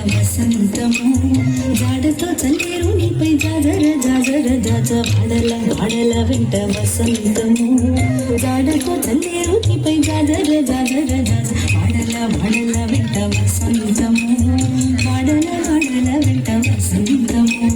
వసంతము జాడతో చల్లేరు నీపై జాజర జాజర జాజ వాడల వాడల వెంట వసంతము జాడతో చల్లేరు నీపై జాజర జాజర జాజ వాడల వాడల వెంట వసంతము వాడల వాడల వెంట వసంతము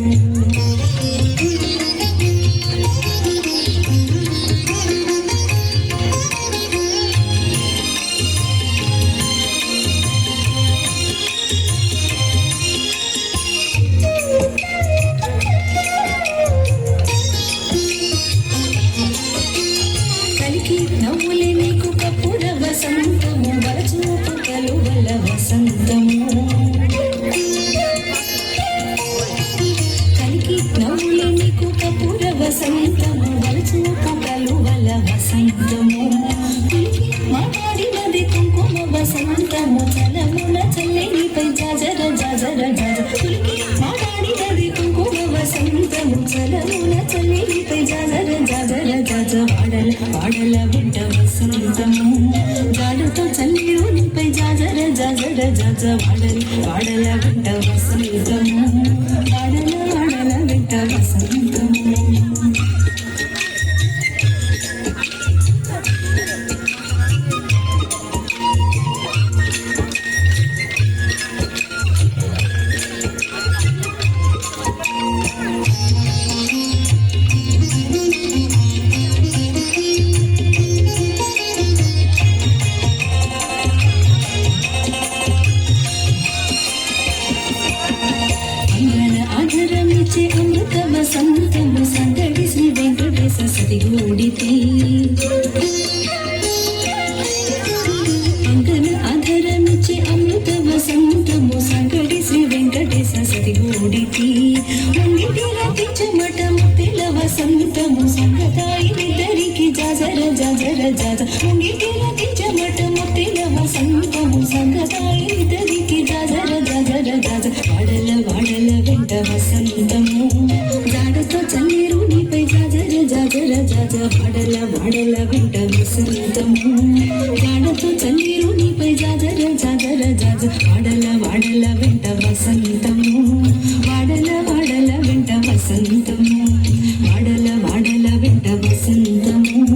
నవ్వులే నీకు కప్పుడ వసంతము వరచూపు కలువల వసంతము కలికి నవ్వులే నీకు కప్పుడ వసంతము వరచూపు కలువల వసంతము మాట్లాడినది కుంకుమ వసంతము చలమున చల్లేనిపై జాజర జాజర జాజ మాట్లాడినది కుంకుమ వసంతము చలమున చల్లేనిపై జాజర జాజర జాజ వాడల వాడల వెంట వసంతము జాడతో చల్లేరు నీపై జాజర జాజర జాజ వాడల వాడల వెంట వసంతము వాడల వాడల వెంట వసంతము అమృత వసంతము సందడి శ్రీ వెంకటేశ సతిగూడితే అంగన ఆధరమిచ్చే అమృత వసంతము సంగడి శ్రీ వెంకటేశ సతిగూడితే అన్నిటిల పిచ్చమట ముత్తిల వసంతము సంగతాయిద్దరికి జాజర జాజర జాజ అన్నిటిల పిచ్చమట ముత్తిల వసంతము సంగతాయిద్దరికి జాజర జాజర జాజ వాడల వాడల వెంట వసంతము జాడతో చల్లేరు నీపై జాజర జాజర జాజ వాడల వాడల వెంట వసంతము జాడతో చల్లేరు నీపై జాజర జాజర జాజ వాడల వాడల వెంట వసంతము వాడల వాడల వెంట వసంతము వాడల వాడల వెంట వసంతము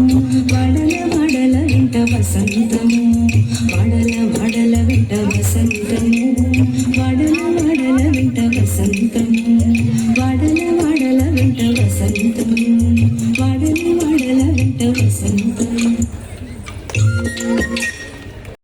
వాడల వాడల వెంట వసంతము వాడల వాడల వెంట వసంతము వాడల వాడల వెంట వసంతము వాడల వాడల వెంట వసంతము వాడల వాడల వెంట వసంతము